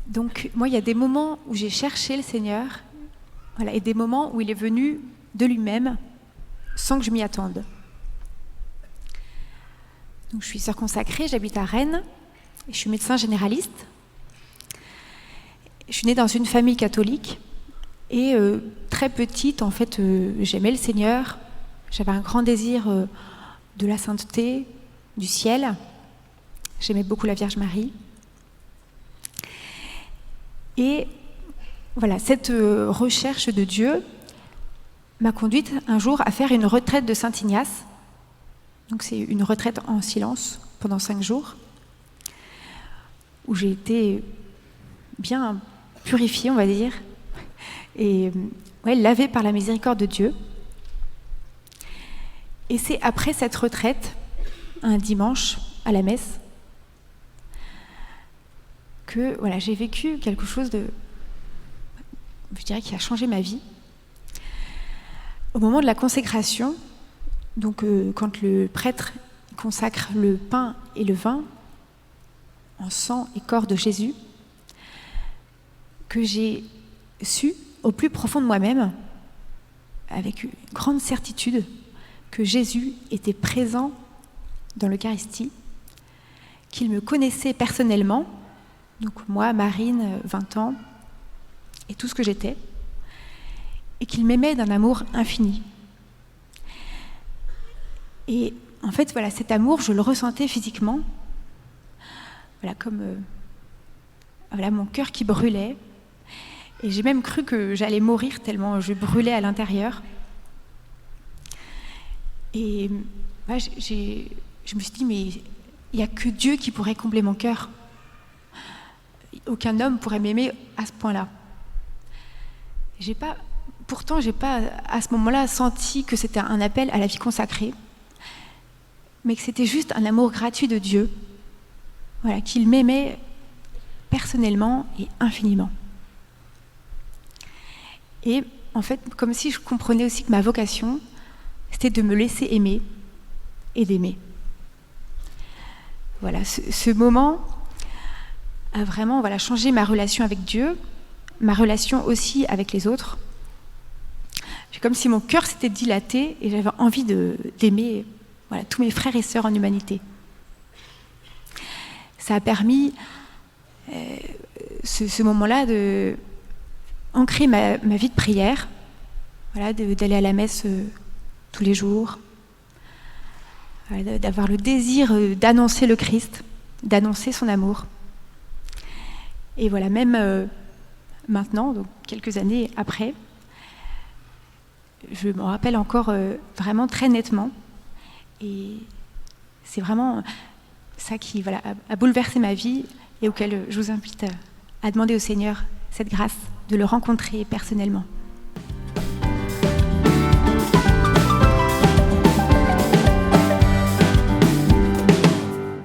Donc, moi, il y a des moments où j'ai cherché le Seigneur, voilà, et des moments où il est venu de lui-même, sans que je m'y attende. Donc, je suis sœur consacrée, j'habite à Rennes, et je suis médecin généraliste. Je suis née dans une famille catholique, et très petite, en fait, j'aimais le Seigneur, j'avais un grand désir de la sainteté, du ciel. J'aimais beaucoup la Vierge Marie. Et voilà, cette recherche de Dieu m'a conduite un jour à faire une retraite de Saint-Ignace. Donc c'est une retraite en silence pendant 5 jours, où j'ai été bien purifiée, on va dire, et lavée par la miséricorde de Dieu. Et c'est après cette retraite, un dimanche à la messe, que voilà, j'ai vécu quelque chose de, je dirais, qui a changé ma vie. Au moment de la consécration, donc quand le prêtre consacre le pain et le vin en sang et corps de Jésus, que j'ai su au plus profond de moi-même, avec une grande certitude, que Jésus était présent dans l'Eucharistie, qu'il me connaissait personnellement, donc moi, Marine, 20 ans, et tout ce que j'étais, et qu'il m'aimait d'un amour infini. Et en fait, voilà, cet amour, je le ressentais physiquement, voilà, comme voilà, mon cœur qui brûlait, et j'ai même cru que j'allais mourir tellement je brûlais à l'intérieur. Et voilà, je me suis dit, mais il n'y a que Dieu qui pourrait combler mon cœur. Aucun homme pourrait m'aimer à ce point-là. Pourtant, j'ai pas à ce moment-là senti que c'était un appel à la vie consacrée, mais que c'était juste un amour gratuit de Dieu, voilà, qu'il m'aimait personnellement et infiniment. Et en fait, comme si je comprenais aussi que ma vocation, c'était de me laisser aimer et d'aimer. Voilà, ce moment a vraiment changé ma relation avec Dieu, ma relation aussi avec les autres. C'est comme si mon cœur s'était dilaté et j'avais envie d'aimer tous mes frères et sœurs en humanité. Ça a permis, ce moment-là, d'ancrer ma vie de prière, d'aller à la messe tous les jours, d'avoir le désir d'annoncer le Christ, d'annoncer son amour. Et voilà, même maintenant, donc quelques années après, je m'en rappelle encore vraiment très nettement. Et c'est vraiment ça qui a bouleversé ma vie et auquel je vous invite à demander au Seigneur cette grâce de le rencontrer personnellement.